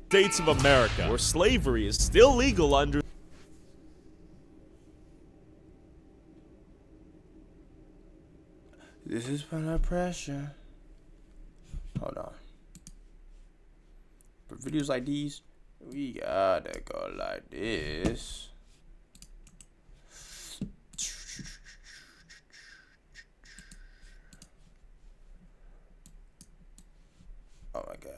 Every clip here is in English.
States of America, where slavery is still legal under. This is under pressure. Hold on. For videos like these, we gotta go like this. Oh my gosh.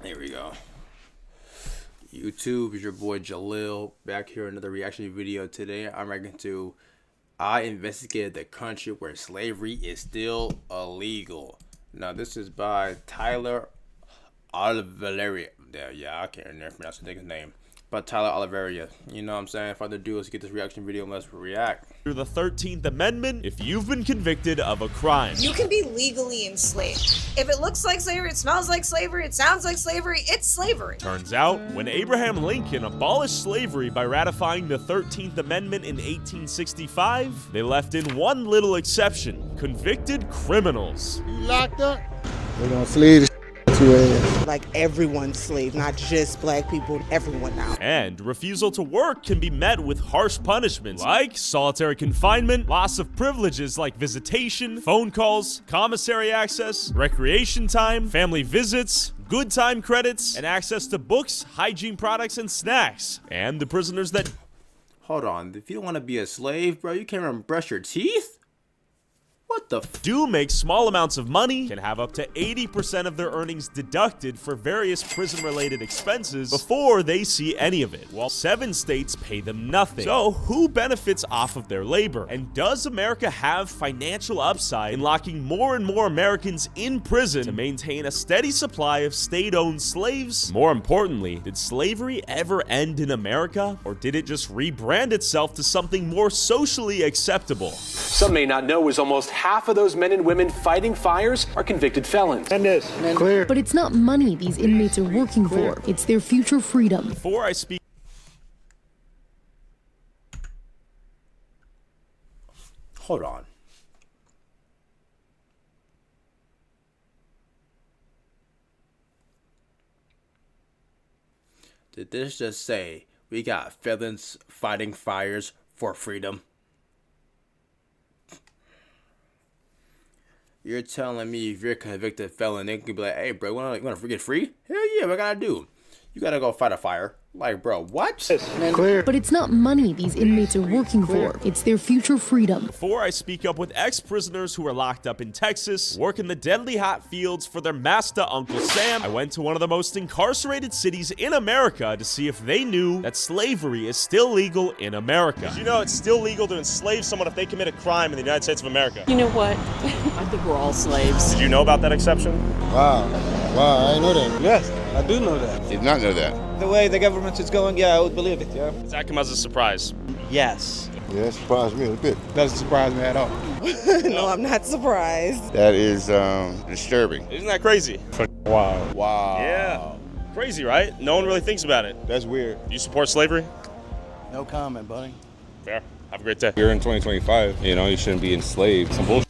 Here we go. YouTube is your boy Jalil back here another reaction video. Today I'm reacting to I investigated the country where slavery is still illegal. Now this is by Tyler Oliveria. Yeah, I can't remember pronounce the nigga's name. But Tyler Oliveria. You know what I'm saying? Further ado, let's get this reaction video and let's react. Under the 13th Amendment, if you've been convicted of a crime, you can be legally enslaved. If it looks like slavery, it smells like slavery, it sounds like slavery, it's slavery. Turns out, when Abraham Lincoln abolished slavery by ratifying the 13th Amendment in 1865, they left in one little exception: convicted criminals. Locked up. They're gonna slave to ass. Like everyone's slave, not just black people, everyone now. And refusal to work can be met with harsh punishments like solitary confinement, loss of privileges like visitation, phone calls, commissary access, recreation time, family visits, good time credits, and access to books, hygiene products, and snacks. And the prisoners that... Hold on, if you don't want to be a slave, bro, you can't even brush your teeth? What the f- do make small amounts of money can have up to 80% of their earnings deducted for various prison-related expenses before they see any of it, while 7 states pay them nothing. So who benefits off of their labor? And does America have financial upside in locking more and more Americans in prison to maintain a steady supply of state-owned slaves? More importantly, did slavery ever end in America, or did it just rebrand itself to something more socially acceptable? Some may not know is almost half of those men and women fighting fires are convicted felons. And this, clear. But it's not money these inmates are working for. It's their future freedom. Before I speak... Hold on. Did this just say we got felons fighting fires for freedom? You're telling me if you're a convicted felon, they can be like, hey, bro, you wanna get free? Hell yeah, what I gotta do? You gotta go fight a fire. Like, bro, what? Clear. But it's not money these inmates are working for. It's their future freedom. Before I speak up with ex-prisoners who are locked up in Texas, work in the deadly hot fields for their master, Uncle Sam, I went to one of the most incarcerated cities in America to see if they knew that slavery is still legal in America. Did you know it's still legal to enslave someone if they commit a crime in the United States of America? You know what? I think we're all slaves. Did you know about that exception? Wow, I didn't know that. Yes, I do know that. Did not know that. The way the government is going, yeah, I would believe it, yeah. Does that come as a surprise? Yes. Yeah, that surprised me a bit. Doesn't surprise me at all. No, I'm not surprised. That is disturbing. Isn't that crazy? Wow. Wow. Yeah. Crazy, right? No one really thinks about it. That's weird. Do you support slavery? No comment, buddy. Fair. Have a great day. You're in 2025, you know, you shouldn't be enslaved. Some bullshit.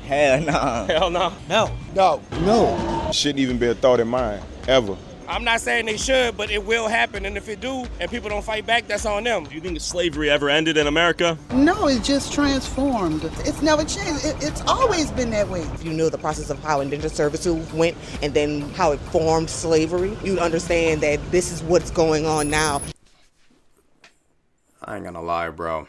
Hell no. Hell no. No. No. No. Shouldn't even be a thought in mind, ever. I'm not saying they should, but it will happen, and if it do, and people don't fight back, that's on them. Do you think slavery ever ended in America? No, it's just transformed. It's never changed. It's always been that way. If you know the process of how indentured servitude went and then how it formed slavery, you'd understand that this is what's going on now. I ain't gonna lie, bro.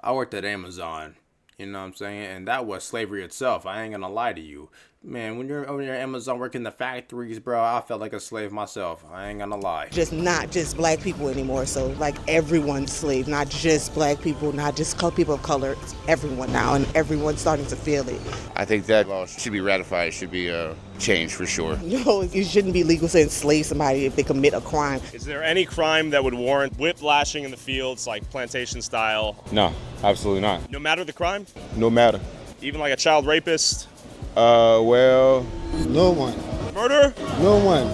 I worked at Amazon, you know what I'm saying? And that was slavery itself. I ain't gonna lie to you. Man, when you're over there at Amazon working the factories, bro, I felt like a slave myself. I ain't gonna lie. Just not just black people anymore. So like everyone's slave, not just black people, not just people of color. It's everyone now, and everyone's starting to feel it. I think that law should be ratified. It should be changed for sure. No, it shouldn't be legal to enslave somebody if they commit a crime. Is there any crime that would warrant whiplashing in the fields, like plantation style? No, absolutely not. No matter the crime? No matter. Even like a child rapist? Well, no one. Murder? No one.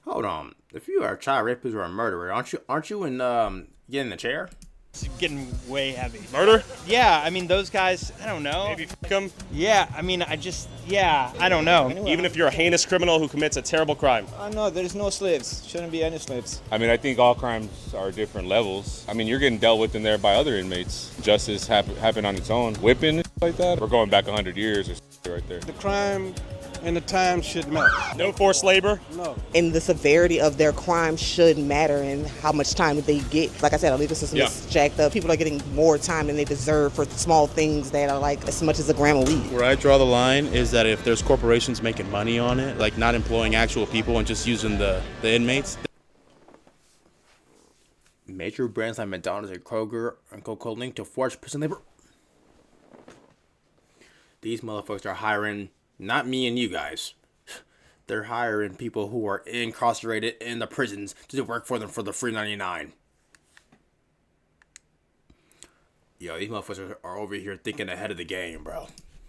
Hold on. If you are a child rapist or a murderer, aren't you in get in the chair? It's getting way heavy. Murder? Yeah, I mean, those guys, I don't know. Maybe fuck them? Yeah, I mean, I don't know. Even if you're a heinous criminal who commits a terrible crime. No, there's no slaves. Shouldn't be any slaves. I mean, I think all crimes are different levels. I mean, you're getting dealt with in there by other inmates. Justice happen on its own. Whipping and like that. We're going back 100 years or right there. The crime and the time should matter. No forced labor? No. And the severity of their crime should matter and how much time they get. Like I said, our legal system is jacked up. People are getting more time than they deserve for small things that are like as much as a gram of weed. Where I draw the line is that if there's corporations making money on it, like not employing actual people and just using the inmates. Major brands like McDonald's and Kroger and Coca-Cola linked to forced prison labor. These motherfuckers are hiring not me and you guys. They're hiring people who are incarcerated in the prisons to do work for them for the free $3.99. Yo, these motherfuckers are over here thinking ahead of the game, bro.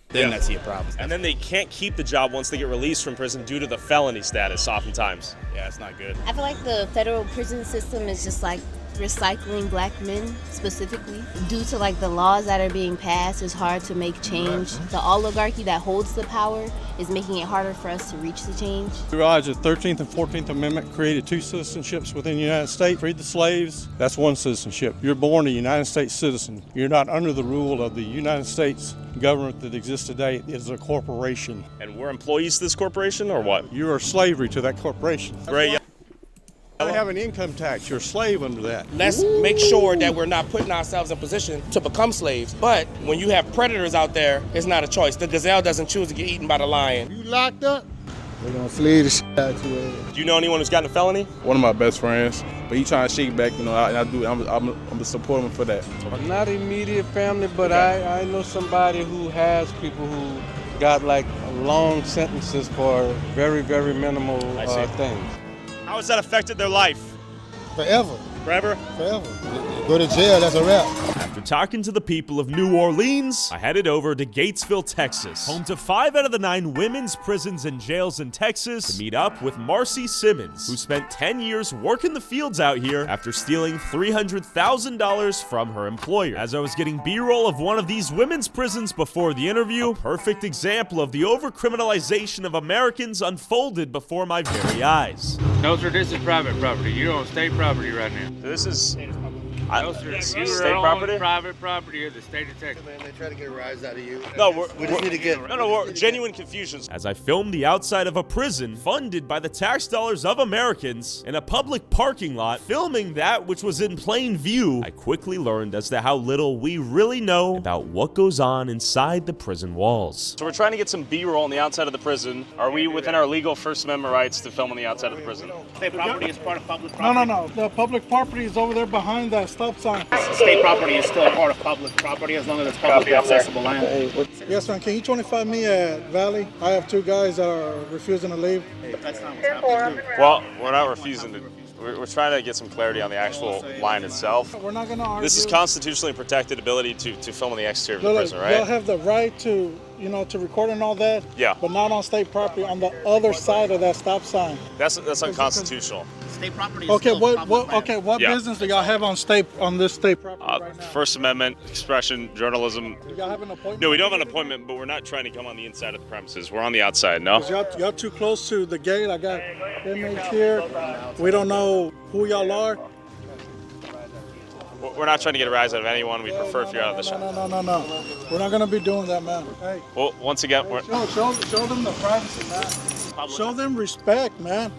Then that's a problem. And then they can't keep the job once they get released from prison due to the felony status oftentimes. Yeah, it's not good. I feel like the federal prison system is just like recycling black men specifically. Due to like the laws that are being passed, it's hard to make change. The oligarchy that holds the power is making it harder for us to reach the change. We realize the 13th and 14th Amendment created two citizenships within the United States. Freed the slaves, that's one citizenship. You're born a United States citizen. You're not under the rule of the United States government that exists today. It is a corporation. And we're employees to this corporation or what? You are slavery to that corporation. Great. They have an income tax. You're a slave under that. Let's make sure that we're not putting ourselves in position to become slaves. But when you have predators out there, it's not a choice. The gazelle doesn't choose to get eaten by the lion. You locked up? They're gonna slay the shit out you. Do you know anyone who's gotten a felony? One of my best friends, but he trying to shake back. You know, I'm supporting him for that. Not immediate family, but I know somebody who has people who got like long sentences for very, very minimal things. How has that affected their life? Forever. Forever? Forever. Go to jail, that's a wrap. After talking to the people of New Orleans, I headed over to Gatesville, Texas, home to 5 out of the 9 women's prisons and jails in Texas, to meet up with Marcy Simmons, who spent 10 years working the fields out here after stealing $300,000 from her employer. As I was getting B-roll of one of these women's prisons before the interview, a perfect example of the overcriminalization of Americans unfolded before my very eyes. No, sir, this is private property. You're on state property right now. This is No, sir, you state property? Private property of the state of Texas. Man, they try to get a rise out of you. No, we just need to get. we're genuine confusion. As I filmed the outside of a prison funded by the tax dollars of Americans in a public parking lot, filming that which was in plain view, I quickly learned as to how little we really know about what goes on inside the prison walls. So we're trying to get some B-roll on the outside of the prison. Are we within our legal First Amendment rights to film on the outside of the prison? State property is part of public property. No. The public property is over there behind that stop sign. State property is still part of public property as long as it's publicly accessible land. Yes, man. Can you 25 me at Valley? I have 2 guys that are refusing to leave. That's not what's happening. Well, we're not refusing to. We're trying to get some clarity on the actual line itself. We're not going to argue. This is constitutionally protected ability to film on the exterior of the prison, right? Y'all have the right to, to record and all that. Yeah. But not on state property, on the other side of that stop sign. That's unconstitutional. State property is still public land. What business do y'all have on this state property right now? First Amendment, expression, journalism. Do y'all have an appointment? No, we don't have an appointment, but we're not trying to come on the inside of the premises. We're on the outside, no? Y'all too close to the gate. I got inmates here. We don't know who y'all are. We're not trying to get a rise out of anyone. We prefer if you're out of the shop. No. We're not going to be doing that, man. Hey. Well, once again, show them the privacy, man. Show them respect, man.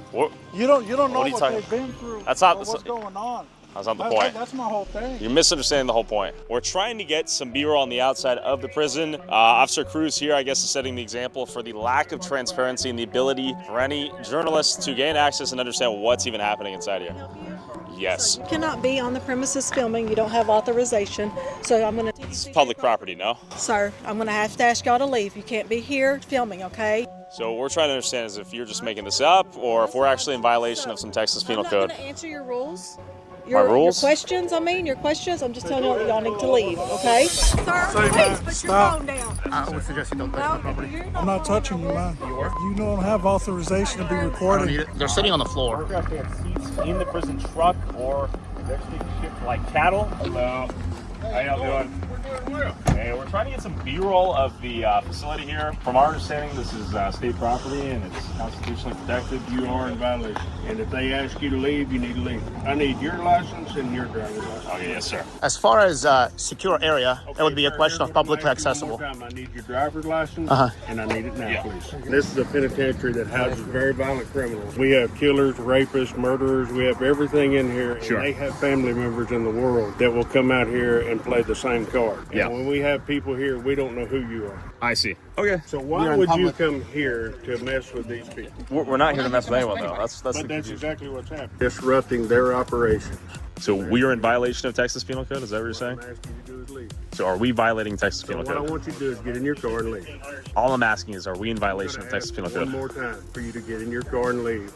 You don't know what they've been through. That's not what's going on. That's not the point. That's my whole thing. You're misunderstanding the whole point. We're trying to get some B-roll on the outside of the prison. Officer Cruz here, I guess, is setting the example for the lack of transparency and the ability for any journalists to gain access and understand what's even happening inside here. Yes. You cannot be on the premises filming. You don't have authorization. So I'm going to... It's public property, no? Sir, I'm going to have to ask y'all to leave. You can't be here filming, okay? So what we're trying to understand is if you're just making this up or if we're actually in violation of some Texas penal code. I'm not going to answer your rules. My rules? Your questions, I'm just telling y'all need to leave, okay? Sir, please put your phone down. I would suggest you don't touch the property. I'm not touching you, man. You don't have authorization to be recording. They're sitting on the floor. In the prison truck or They're shipped like cattle. Hello. How y'all doing? Hey, we're trying to get some B-roll of the facility here. From our understanding, this is state property and it's constitutionally protected. You are in violation. And if they ask you to leave, you need to leave. I need your license and your driver's license. Okay, yes, sir. As far as secure area, it would be a question of publicly accessible. I need your driver's license and I need it now, Yeah. please. This is a penitentiary that houses very violent criminals. We have killers, rapists, murderers. We have everything in here. Sure. And they have family members in the world that will come out here and play the same card. Yeah. And when we have people here, we don't know who you are. I see. Okay. So why would you come here to mess with these people? We're not here to mess with anyone, though. That's But the that's confusion. exactly what's happening. Disrupting their operations. So we are in violation of Texas Penal Code? Is that what you're saying? All I'm asking you to do is leave. So are we violating Texas So Penal what I Code? want you to do is get in your car and leave. All I'm asking is, are we in violation of Texas Penal One Code? more time for you to get in your car and leave.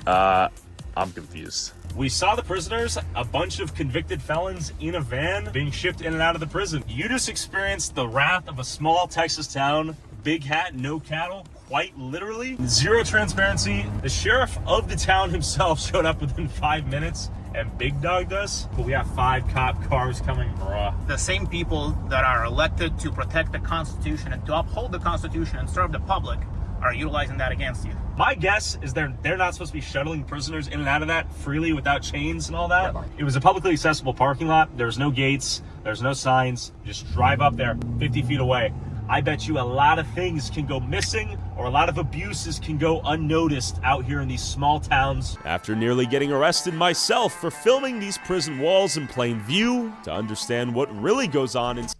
I'm confused. We saw the prisoners, a bunch of convicted felons in a van being shipped in and out of the prison. You just experienced the wrath of a small Texas town, big hat, no cattle, quite literally. Zero transparency. The sheriff of the town himself showed up within 5 minutes and big dogged us, but we have 5 cop cars coming, bruh. The same people that are elected to protect the Constitution and to uphold the Constitution and serve the public are utilizing that against you. My guess is they're not supposed to be shuttling prisoners in and out of that freely without chains and all that. It was a publicly accessible parking lot. There's no gates. There's no signs. Just drive up there 50 feet away. I bet you a lot of things can go missing or a lot of abuses can go unnoticed out here in these small towns. After nearly getting arrested myself for filming these prison walls in plain view to understand what really goes on inside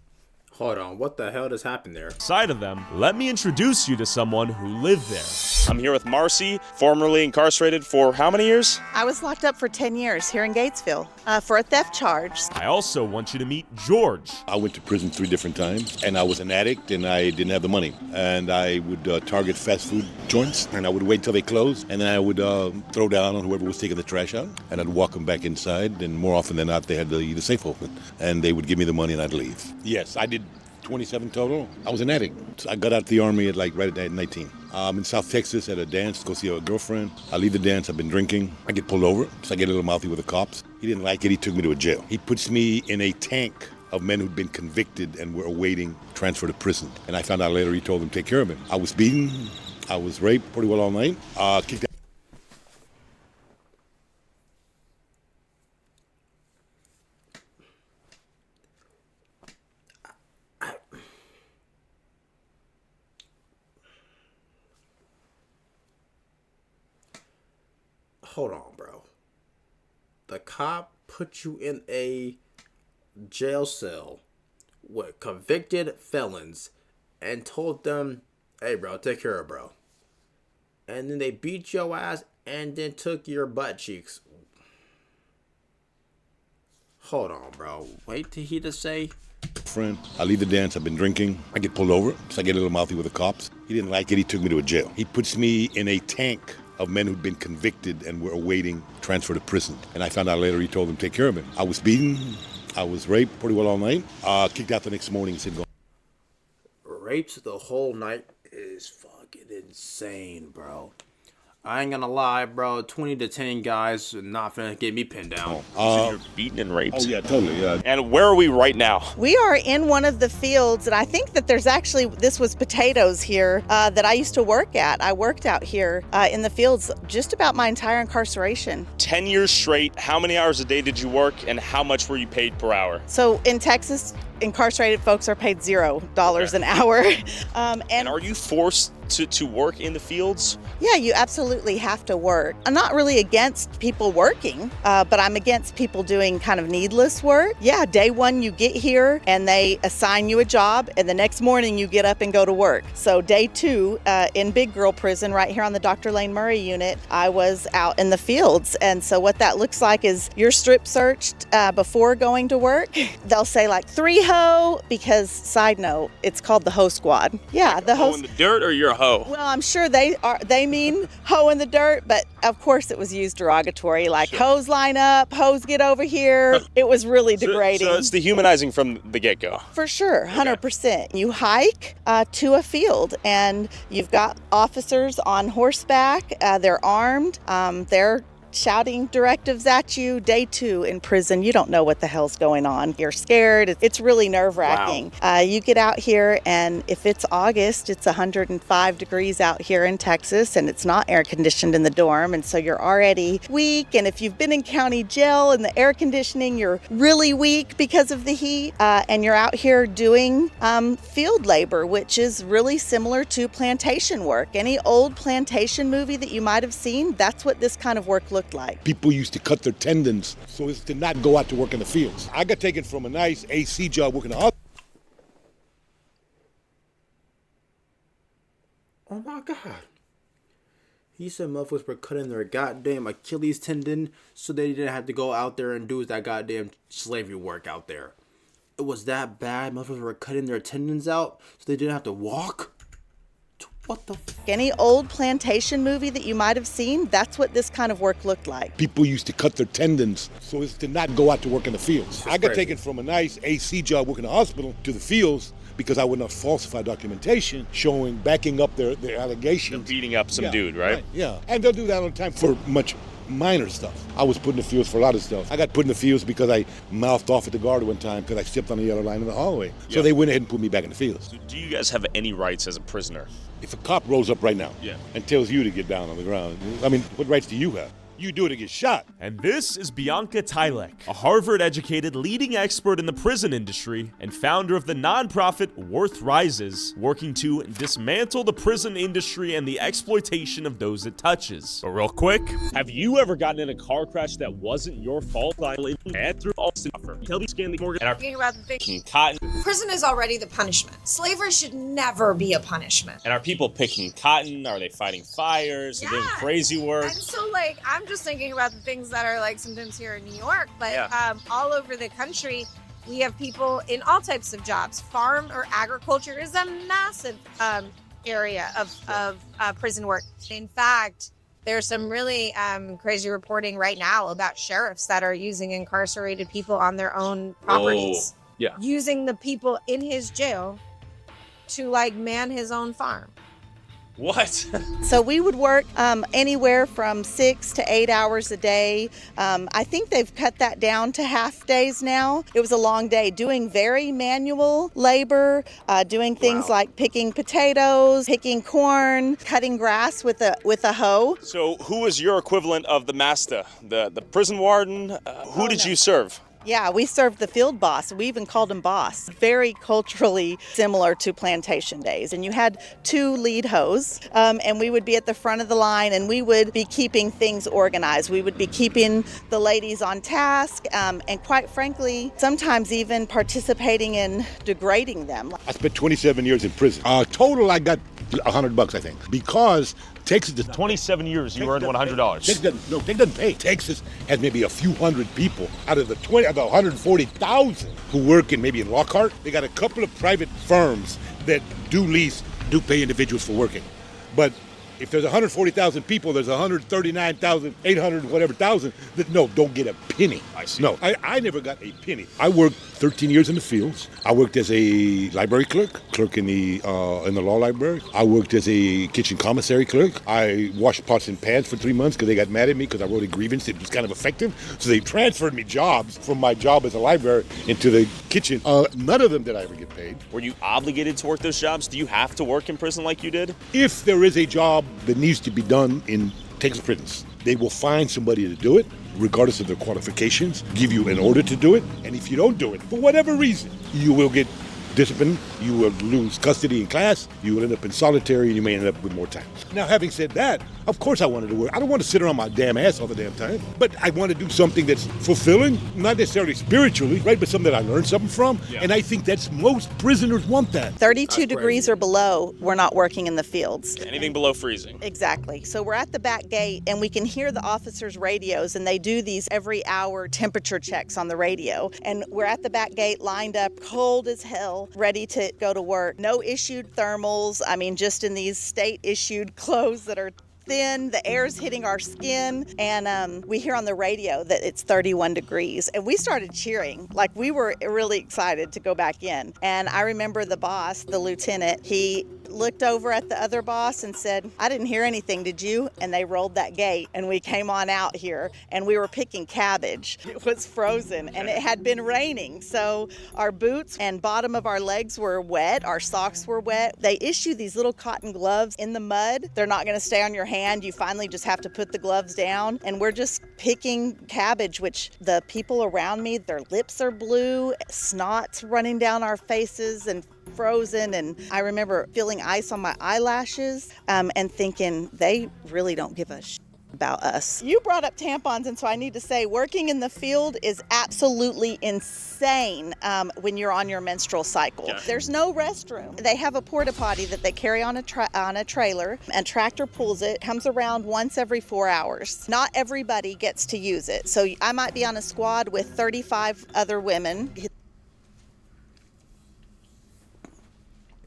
Hold on, what the hell just happened there? of them, let me introduce you to someone who lived there. I'm here with Marcy, formerly incarcerated for how many years? I was locked up for 10 years here in Gatesville for a theft charge. I also want you to meet George. I went to prison 3 different times, and I was an addict, and I didn't have the money. And I would target fast food joints, and I would wait till they closed, and then I would throw down on whoever was taking the trash out, and I'd walk them back inside, and more often than not, they had the safe open, and they would give me the money, and I'd leave. Yes, I did 27 total. I was an addict. I got out of the army at right at 19. In South Texas at a dance to go see a girlfriend. I leave the dance, I've been drinking. I get pulled over, so I get a little mouthy with the cops. He didn't like it, he took me to a jail. He puts me in a tank of men who'd been convicted and were awaiting transfer to prison. And I found out later he told them to take care of him. I was beaten, I was raped pretty well all night, kicked out. Hold on, bro. The cop put you in a jail cell with convicted felons and told them, hey, bro, take care of bro. And then they beat your ass and then took your butt cheeks. Hold on, bro. Wait till he to say. Friend, I leave the dance, I've been drinking. I get pulled over, so I get a little mouthy with the cops. He didn't like it, he took me to a jail. He puts me in a tank of men who'd been convicted and were awaiting transfer to prison. And I found out later he told them to take care of him. I was beaten, I was raped pretty well all night, kicked out the next morning and said, go. Raped the whole night is fucking insane, bro. I ain't gonna lie, bro. 20 to 10 guys are not finna get me pinned down. So you're beaten and raped? Oh, yeah, totally, yeah. And where are we right now? We are in one of the fields, and I think that there's actually, this was potatoes here that I used to work at. I worked out here in the fields just about my entire incarceration. 10 years straight, how many hours a day did you work and how much were you paid per hour? So in Texas, incarcerated folks are paid $0 an hour. And are you forced to work in the fields? Yeah, you absolutely have to work. I'm not really against people working, but I'm against people doing kind of needless work. Yeah, day one you get here and they assign you a job and the next morning you get up and go to work. So day 2 in Big Girl Prison right here on the Dr. Lane Murray unit, I was out in the fields. And so what that looks like is you're strip searched before going to work. They'll say like 3 hoe because, side note, it's called the hoe squad. Yeah, the hoe. In the dirt or you're a hoe? Well, I'm sure they mean hoe in the dirt, but of course it was used derogatory, like hoes line up, hoes get over here. It was really degrading. So it's dehumanizing from the get-go. For sure, 100%. You hike to a field and you've got officers on horseback. They're armed. They're shouting directives at you. Day 2 in prison, you don't know what the hell's going on. You're scared. It's really nerve-wracking. Wow. You get out here, and if it's August, it's 105 degrees out here in Texas, and it's not air conditioned in the dorm, and so you're already weak. And if you've been in county jail and the air conditioning, you're really weak because of the heat. And you're out here doing field labor, which is really similar to plantation work. Any old plantation movie that you might have seen, that's what this kind of work looked like. People used to cut their tendons so as to not go out to work in the fields. I got taken from a nice AC job working in the hospital. Oh my God. He said motherfuckers were cutting their goddamn Achilles tendon so they didn't have to go out there and do that goddamn slavery work out there. It was that bad. Motherfuckers were cutting their tendons out so they didn't have to walk. What the Any old plantation movie that you might have seen, that's what this kind of work looked like. People used to cut their tendons so as to not go out to work in the fields. I got crazy. taken from a nice AC job working in the hospital to the fields because I would not falsify documentation backing up their allegations. Beating up some dude, right? Yeah, and they'll do that all the time for much minor stuff. I was put in the fields for a lot of stuff. I got put in the fields because I mouthed off at the guard one time because I stepped on the yellow line in the hallway. So they went ahead and put me back in the fields. So do you guys have any rights as a prisoner? If a cop rolls up right now and tells you to get down on the ground, I mean, what rights do you have? You do it to get shot. And this is Bianca Tylek, a Harvard-educated leading expert in the prison industry and founder of the nonprofit Worth Rises, working to dismantle the prison industry and the exploitation of those it touches. But real quick, Have you ever gotten in a car crash that wasn't your fault? And through all suffer. Tell me, scan the mortgage. And our Thinking about the thing. cotton. Prison is already the punishment. Slavery should never be a punishment. And are people picking cotton? Are they fighting fires? Are they doing crazy work? And so, like, I'm just thinking about the things that are, like, sometimes here in New York, but all over the country, we have people in all types of jobs. Farm or agriculture is a massive area of prison work. In fact, there's some really crazy reporting right now about sheriffs that are using incarcerated people on their own properties. Oh, yeah. Using the people in his jail to, like, man his own farm. What? So we would work anywhere from 6 to 8 hours a day. I think they've cut that down to half days now. It was a long day doing very manual labor, doing things like picking potatoes, picking corn, cutting grass with a hoe. So who was your equivalent of the master? The prison warden? Who did you serve? Yeah, we served the field boss. We even called him boss. Very culturally similar to plantation days. And you had 2 lead hoes, and we would be at the front of the line, and we would be keeping things organized. We would be keeping the ladies on task, and quite frankly, sometimes even participating in degrading them. I spent 27 years in prison. Total, I got $100, I think, because Texas does 27 years, you earned $100. Texas doesn't pay. Texas has maybe a few hundred people out of the 140,000 who work in maybe in Lockhart. They got a couple of private firms that do pay individuals for working, but if there's 140,000 people, there's 139,800 whatever thousand that don't get a penny. I see. No, I never got a penny. I worked 13 years in the fields. I worked as a library clerk in the law library. I worked as a kitchen commissary clerk. I washed pots and pans for 3 months because they got mad at me because I wrote a grievance. It was kind of effective, so they transferred me jobs from my job as a library into the kitchen. None of them did I ever get paid. Were you obligated to work those jobs? Do you have to work in prison like you did? If there is a job that needs to be done in Texas prisons, they will find somebody to do it, regardless of their qualifications, give you an order to do it, and if you don't do it, for whatever reason, you will get disciplined, you will lose custody in class, you will end up in solitary, and you may end up with more time. Now, having said that, of course I wanted to work. I don't want to sit around my damn ass all the damn time, but I want to do something that's fulfilling, not necessarily spiritually, right, but something that I learned something from, and I think that's most prisoners want that. 32 degrees or below, we're not working in the fields. Anything below freezing. Exactly. So we're at the back gate, and we can hear the officers' radios, and they do these every hour temperature checks on the radio. And we're at the back gate, lined up, cold as hell, ready to go to work. No issued thermals. I mean, just in these state-issued clothes that are thin, the air's hitting our skin, and we hear on the radio that it's 31 degrees, and we started cheering. Like, we were really excited to go back in. And I remember the boss, the lieutenant, he looked over at the other boss and said, I didn't hear anything, did you? And they rolled that gate and we came on out here and we were picking cabbage. It was frozen and it had been raining. So our boots and bottom of our legs were wet. Our socks were wet. They issue these little cotton gloves in the mud. They're not going to stay on your hand. You finally just have to put the gloves down. And we're just picking cabbage, which the people around me, their lips are blue, snot's running down our faces and frozen. And I remember feeling ice on my eyelashes and thinking they really don't give a shit about us. You brought up tampons, and so I need to say working in the field is absolutely insane when you're on your menstrual cycle. Yeah. There's no restroom. They have a porta potty that they carry on a trailer, and tractor pulls it, comes around once every 4 hours. Not everybody gets to use it. So I might be on a squad with 35 other women.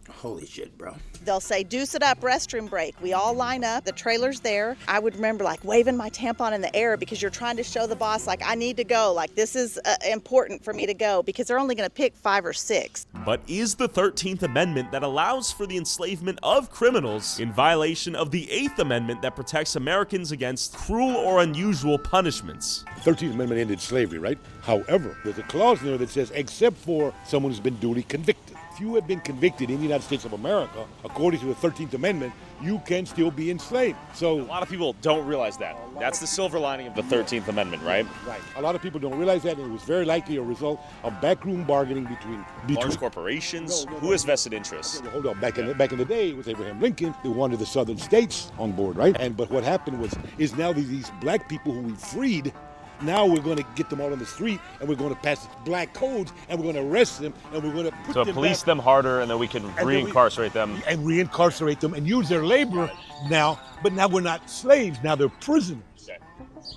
Holy shit, bro. They'll say, deuce it up, restroom break. We all line up, the trailer's there. I would remember like waving my tampon in the air because you're trying to show the boss like I need to go, like this is important for me to go because they're only gonna pick 5 or 6. But is the 13th Amendment that allows for the enslavement of criminals in violation of the 8th Amendment that protects Americans against cruel or unusual punishments? The 13th Amendment ended slavery, right? However, there's a clause in there that says except for someone who's been duly convicted. If you have been convicted in the United States of America, according to the 13th Amendment, you can still be enslaved. So a lot of people don't realize that. That's the silver lining of the 13th Amendment, right? Right. A lot of people don't realize that, and it was very likely a result of backroom bargaining between large corporations. Who has vested interests? Hold on. Back in the day, it was Abraham Lincoln who wanted the southern states on board, right? But what happened is now these black people who we freed. Now we're going to get them out on the street, and we're going to pass black codes, and we're going to arrest them, and we're going to put them police back, them harder, and then we can reincarcerate them. And reincarcerate them and use their labor now, but now we're not slaves. Now they're prisoners. Okay.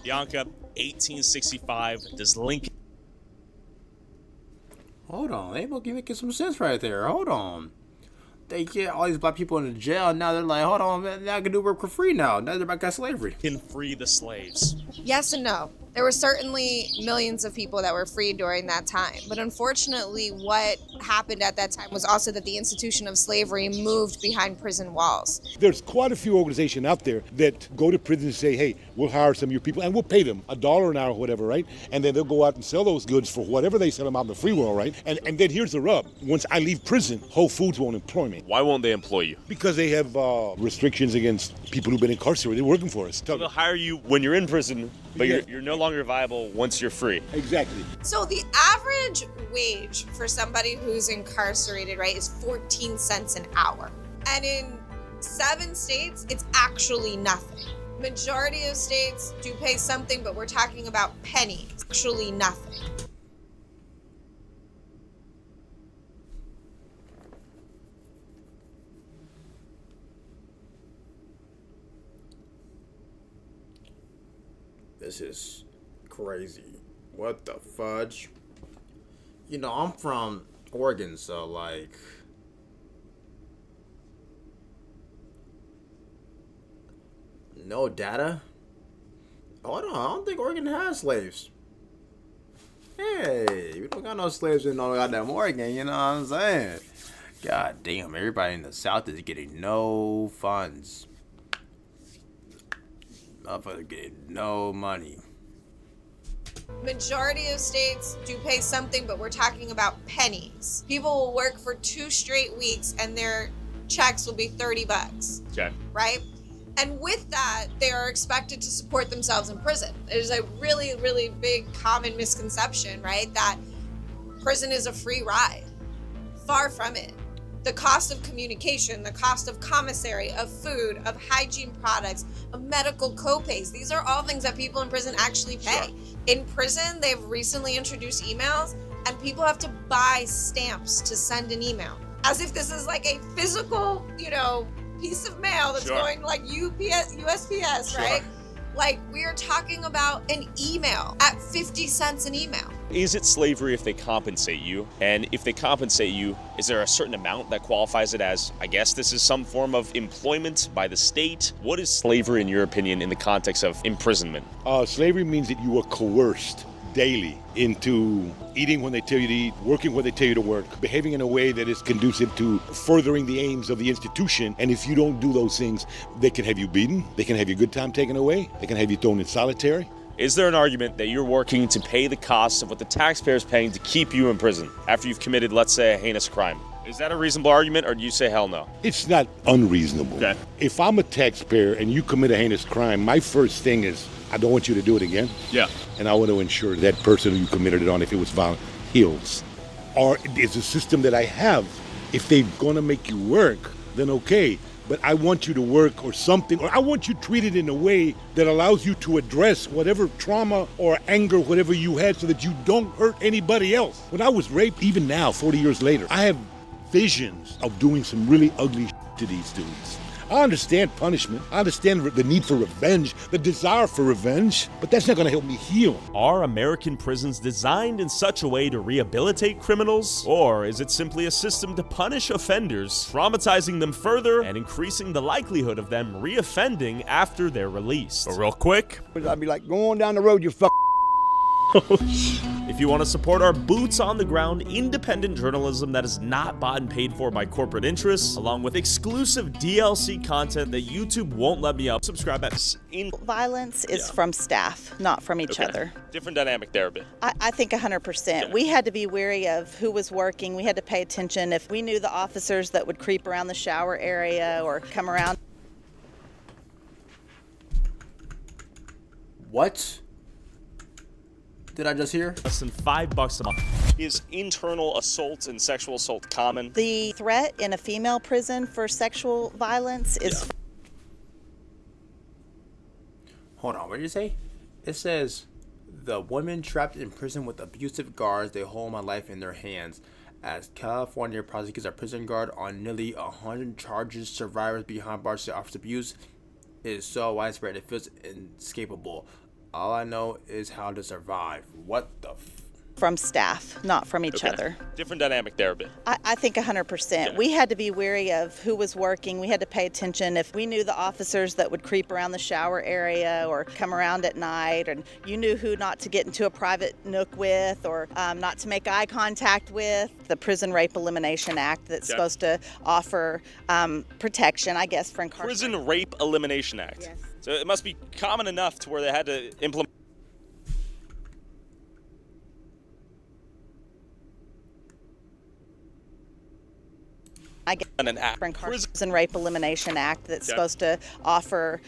Bianca, 1865, does Lincoln... Hold on, they making some sense right there. Hold on. They get all these black people into jail. Now they're like, hold on, man, now I can do work for free now. Now they're back at slavery. Can free the slaves. Yes and no. There were certainly millions of people that were freed during that time. But unfortunately, what happened at that time was also that the institution of slavery moved behind prison walls. There's quite a few organizations out there that go to prison and say, hey, we'll hire some of your people and we'll pay them $1 an hour or whatever, right? And then they'll go out and sell those goods for whatever they sell them out in the free world, right? And then here's the rub. Once I leave prison, Whole Foods won't employ me. Why won't they employ you? Because they have restrictions against people who've been incarcerated working for us. So they'll hire you when you're in prison, but you're no longer viable once you're free. Exactly. So the average wage for somebody who's incarcerated, right, is 14 cents an hour. And in 7 states, it's actually nothing. Majority of states do pay something, but we're talking about pennies. Actually nothing. This is crazy. What the fudge? You know, I'm from Oregon, so like... No data? Hold on, I don't think Oregon has slaves. Hey, we don't got no slaves in no goddamn Oregon, you know what I'm saying? God damn, everybody in the South is getting no funds. Motherfucker getting no money. Majority of states do pay something, but we're talking about pennies. People will work for 2 straight weeks and their checks will be $30. Okay. Right? And with that, they are expected to support themselves in prison. There's a really, really big common misconception, right? That prison is a free ride. Far from it. The cost of communication, the cost of commissary, of food, of hygiene products, of medical copays. These are all things that people in prison actually pay. Sure. In prison, they've recently introduced emails, and people have to buy stamps to send an email. As if this is like a physical, piece of mail that's going like UPS, USPS, right? Like, we are talking about an email at 50 cents an email. Is it slavery if they compensate you? And if they compensate you, is there a certain amount that qualifies it as, I guess this is some form of employment by the state? What is slavery in your opinion in the context of imprisonment? Slavery means that you were coerced daily into eating when they tell you to eat, working when they tell you to work, behaving in a way that is conducive to furthering the aims of the institution. And if you don't do those things, they can have you beaten, they can have your good time taken away, they can have you thrown in solitary. Is there an argument that you're working to pay the cost of what the taxpayer is paying to keep you in prison after you've committed, let's say, a heinous crime? Is that a reasonable argument, or do you say hell no? It's not unreasonable. Okay. If I'm a taxpayer and you commit a heinous crime, my first thing is, I don't want you to do it again. Yeah. And I want to ensure that person who you committed it on, if it was violent, heals. Or it's a system that I have. If they're going to make you work, then okay. But I want you to work or something, or I want you treated in a way that allows you to address whatever trauma or anger, whatever you had, so that you don't hurt anybody else. When I was raped, even now, 40 years later, I have visions of doing some really ugly to these dudes. I understand punishment. I understand the need for revenge, the desire for revenge, but that's not going to help me heal. Are American prisons designed in such a way to rehabilitate criminals? Or is it simply a system to punish offenders, traumatizing them further and increasing the likelihood of them reoffending after they're released? But real quick, I'd be like, go on down the road, you fuck. if you want to support our boots on the ground independent journalism that is not bought and paid for by corporate interests, along with exclusive DLC content that YouTube won't let me up, subscribe at Violence is from staff, not from each other. Different dynamic there a bit. I think 100%. We had to be wary of who was working. We had to pay attention. If we knew the officers that would creep around the shower area or come around. What did I just hear? Less than $5 a month. Is internal assault and sexual assault common? The threat in a female prison for sexual violence is... Hold on, what did you say? It says, the women trapped in prison with abusive guards, they hold my life in their hands. As California prosecutes a prison guard on nearly 100 charges, survivors behind bars say office abuse is so widespread it feels inescapable. All I know is how to survive. What the from staff, not from each other. Different dynamic there a bit. I think 100%. We had to be wary of who was working. We had to pay attention. If we knew the officers that would creep around the shower area or come around at night, and you knew who not to get into a private nook with or not to make eye contact with. The Prison Rape Elimination Act that's supposed to offer protection, I guess, for incarcerated. Prison Rape Elimination Act. Yes. So it must be common enough to where they had to implement. I get an act. Prison Rape Elimination Act that's supposed to offer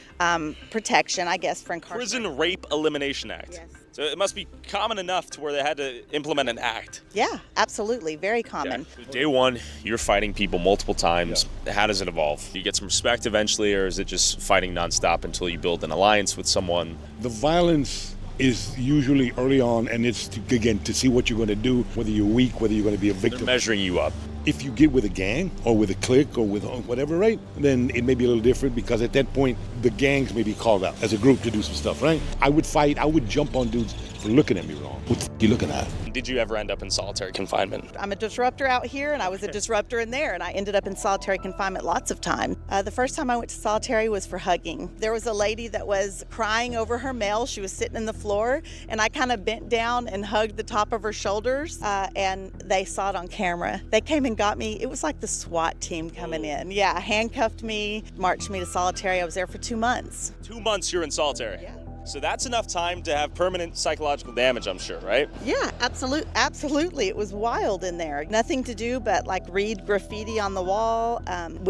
protection, I guess, for incarcerated. Prison Rape Elimination Act. Yes. So it must be common enough to where they had to implement an act. Yeah, absolutely. Very common. Yeah. Day one, you're fighting people multiple times. Yeah. How does it evolve? You get some respect eventually, or is it just fighting nonstop until you build an alliance with someone? The violence is usually early on, and it's, to see what you're going to do, whether you're weak, whether you're going to be a victim. They're measuring you up. If you get with a gang or with a clique or with whatever, right, then it may be a little different because at that point, the gangs may be called out as a group to do some stuff, right? I would fight, I would jump on dudes for looking at me wrong. What the you looking at? Did you ever end up in solitary confinement? I'm a disruptor out here, and I was a disruptor in there, and I ended up in solitary confinement lots of times. The first time I went to solitary was for hugging. There was a lady that was crying over her mail. She was sitting on the floor, and I kind of bent down and hugged the top of her shoulders, and they saw it on camera. They came and got me. It was like the SWAT team coming in. Yeah, handcuffed me, marched me to solitary. I was there for 2 months. 2 months you're in solitary? Yeah. So that's enough time to have permanent psychological damage, I'm sure, right? Yeah, absolutely. It was wild in there. Nothing to do but like read graffiti on the wall, and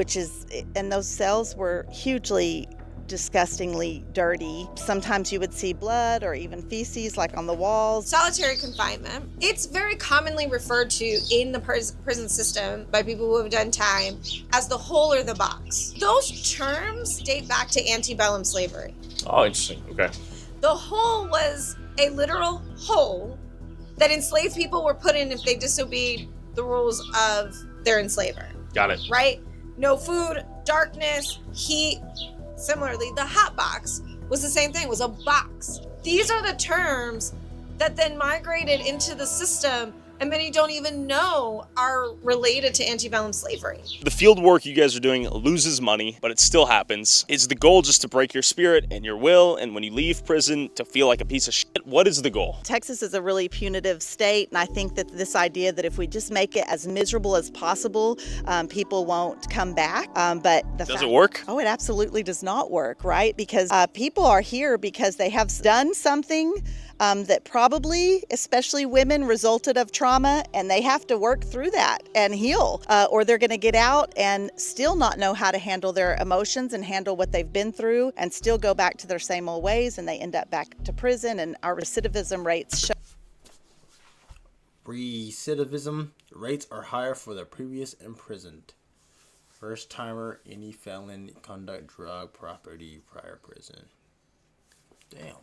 those cells were hugely disgustingly dirty. Sometimes you would see blood or even feces like on the walls. Solitary confinement. It's very commonly referred to in the prison system by people who have done time as the hole or the box. Those terms date back to antebellum slavery. Oh, interesting. Okay. The hole was a literal hole that enslaved people were put in if they disobeyed the rules of their enslaver. Got it. Right? No food, darkness, heat. Similarly, the hot box was the same thing, was a box. These are the terms that then migrated into the system and many don't even know are related to antebellum slavery. The field work you guys are doing loses money, but it still happens. Is the goal just to break your spirit and your will, and when you leave prison to feel like a piece of shit? What is the goal? Texas is a really punitive state, and I think that this idea that if we just make it as miserable as possible, people won't come back. But does it work? Oh, it absolutely does not work, right? Because people are here because they have done something that probably, especially women, resulted of trauma, and they have to work through that and heal, or they're going to get out and still not know how to handle their emotions and handle what they've been through and still go back to their same old ways, and they end up back to prison, and our recidivism rates show. Recidivism rates are higher for the previous imprisoned. First timer, any felon, conduct, drug, property, prior prison. Damn.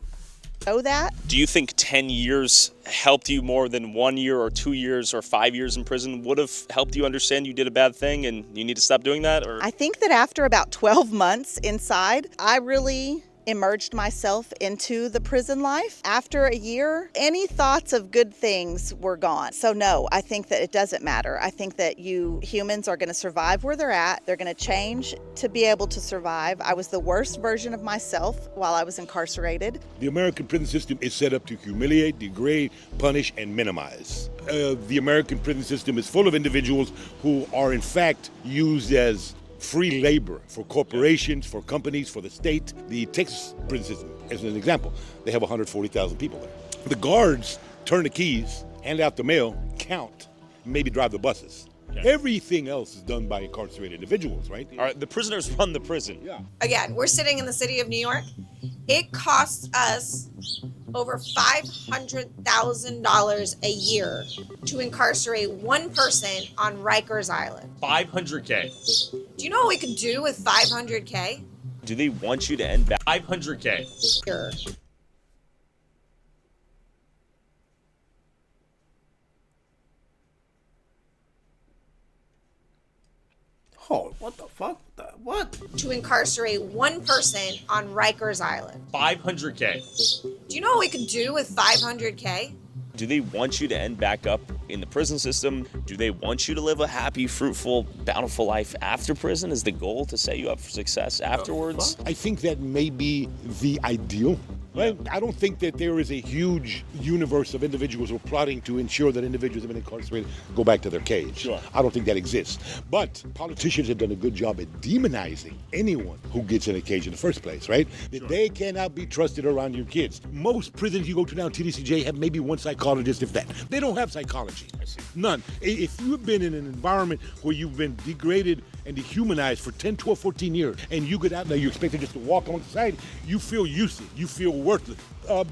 Know that? Do you think 10 years helped you more than 1 year or 2 years or 5 years in prison would have helped you understand you did a bad thing and you need to stop doing that? Or I think that after about 12 months inside, I really immersed myself into the prison life. After a year, any thoughts of good things were gone. So no, I think that it doesn't matter. I think that you humans are going to survive where they're at. They're going to change to be able to survive. I was the worst version of myself while I was incarcerated. The American prison system is set up to humiliate, degrade, punish, and minimize. The American prison system is full of individuals who are in fact used as free labor for corporations, for companies, for the state. The Texas prison system, as an example, they have 140,000 people there. The guards turn the keys, hand out the mail, count, maybe drive the buses. Yeah. Everything else is done by incarcerated individuals, right? All right, the prisoners run the prison. Yeah. Again, we're sitting in the city of New York. It costs us over $500,000 a year to incarcerate one person on Rikers Island. $500K. Do you know what we could do with $500K? Do they want you to end back? $500K. Sure. Oh, what the fuck? What? To incarcerate one person on Rikers Island. $500K. Do you know what we could do with $500K? Do they want you to end back up in the prison system? Do they want you to live a happy, fruitful, bountiful life after prison? Is the goal to set you up for success afterwards? I think that may be the ideal. Right? I don't think that there is a huge universe of individuals who are plotting to ensure that individuals have been incarcerated go back to their cage. Sure. I don't think that exists. But politicians have done a good job at demonizing anyone who gets in a cage in the first place, right? That they cannot be trusted around your kids. Most prisons you go to now, TDCJ, have maybe one psychologist, if that. They don't have psychology. I see. None. If you've been in an environment where you've been degraded and dehumanized for 10, 12, 14 years, and you get out now, you're expected just to walk on society, you feel useless, you feel worthless.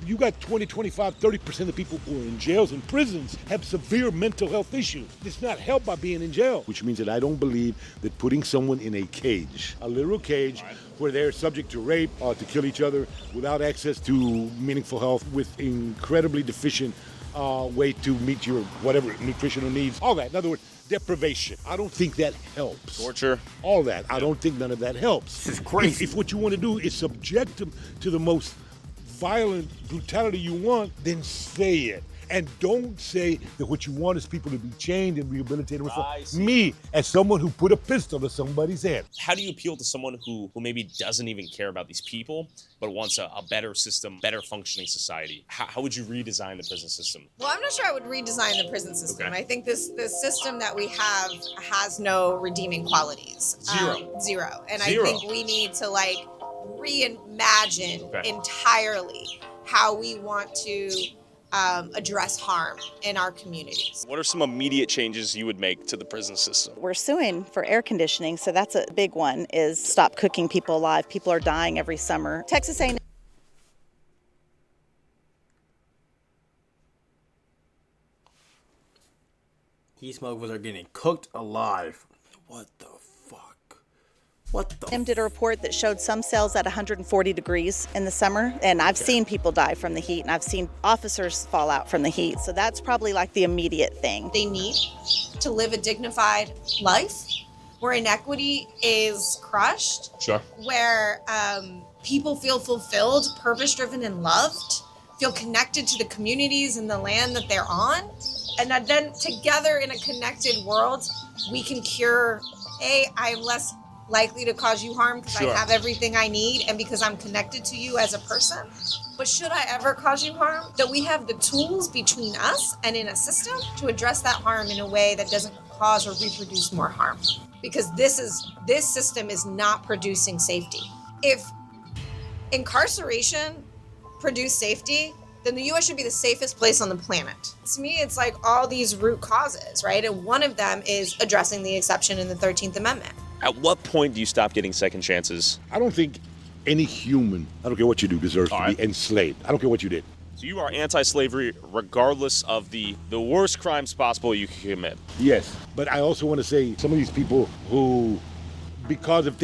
You got 20, 25, 30% of the people who are in jails and prisons have severe mental health issues. It's not helped by being in jail. Which means that I don't believe that putting someone in a cage, a literal cage, where they're subject to rape, to kill each other, without access to meaningful health, with incredibly deficient way to meet your whatever nutritional needs, all that. In other words, deprivation. I don't think that helps. Torture. All that. I don't think none of that helps. This is crazy. If what you want to do is subject them to the most violent brutality you want, then say it. And don't say that what you want is people to be chained and rehabilitated. Me, as someone who put a pistol to somebody's head. How do you appeal to someone who maybe doesn't even care about these people, but wants a better system, better functioning society? How would you redesign the prison system? Well, I'm not sure I would redesign the prison system. Okay. I think this system that we have has no redeeming qualities. Zero. And Zero. I think we need to reimagine entirely how we want to address harm in our communities. What are some immediate changes you would make to the prison system? We're suing for air conditioning, so that's a big one, is stop cooking people alive. People are dying every summer. Texas A&M. Heat smokers are getting cooked alive. What the fuck? What the Did a report that showed some cells at 140 degrees in the summer, and I've seen people die from the heat, and I've seen officers fall out from the heat, so that's probably like the immediate thing. They need to live a dignified life where inequity is crushed, Sure. where people feel fulfilled, purpose-driven, and loved, feel connected to the communities and the land that they're on, And then together in a connected world, we can cure, I'm less likely to cause you harm because Sure. I have everything I need and because I'm connected to you as a person. But should I ever cause you harm, that we have the tools between us and in a system to address that harm in a way that doesn't cause or reproduce more harm. Because this system is not producing safety. If incarceration produced safety, then the US should be the safest place on the planet. To me, it's like all these root causes, right? And one of them is addressing the exception in the 13th Amendment. At what point do you stop getting second chances? I don't think any human, I don't care what you do, deserves to be enslaved. I don't care what you did. So you are anti-slavery regardless of the worst crimes possible you can commit. Yes, but I also want to say some of these people who, because of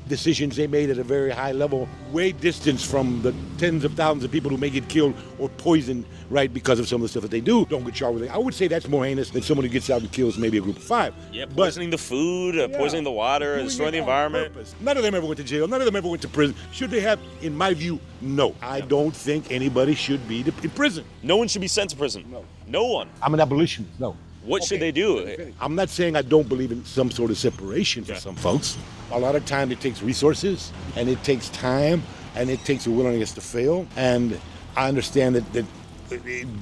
decisions they made at a very high level, way distance from the tens of thousands of people who may get killed or poisoned, right, because of some of the stuff that they do, don't get charged with it. I would say that's more heinous than someone who gets out and kills maybe a group of 5. Yeah, poisoning the food, poisoning the water, destroying the environment. None of them ever went to jail. None of them ever went to prison. Should they have? In my view, no. I don't think anybody should be in prison. No one should be sent to prison. No one. I'm an abolitionist. No. What should they do? I'm not saying I don't believe in some sort of separation for some folks. A lot of time it takes resources, and it takes time, and it takes a willingness to fail. And I understand that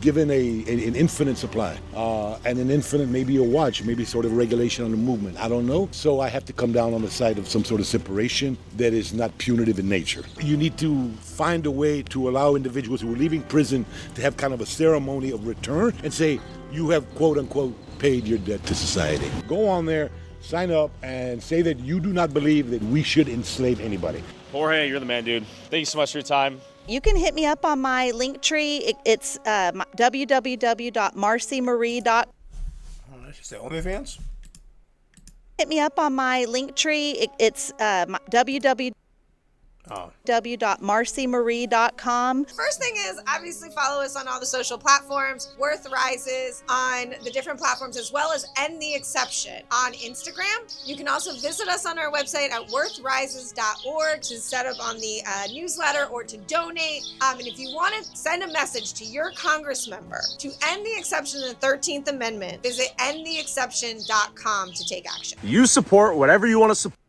given an infinite supply and an infinite, maybe a watch, maybe sort of regulation on the movement, I don't know. So I have to come down on the side of some sort of separation that is not punitive in nature. You need to find a way to allow individuals who are leaving prison to have kind of a ceremony of return and say, you have, quote unquote, paid your debt to society. Go on there, sign up, and say that you do not believe that we should enslave anybody. Jorge, you're the man, dude. Thank you so much for your time. You can hit me up on my Linktree. It's www.marcymarie.com. She said OnlyFans? Hit me up on my Linktree. It's www.marcymarie.com. First thing is, obviously follow us on all the social platforms. Worth Rises on the different platforms, as well as End the Exception on Instagram. You can also visit us on our website at worthrises.org to set up on the newsletter or to donate. And if you want to send a message to your Congress member to end the exception in the 13th Amendment, visit endtheexception.com to take action. You support whatever you want to support.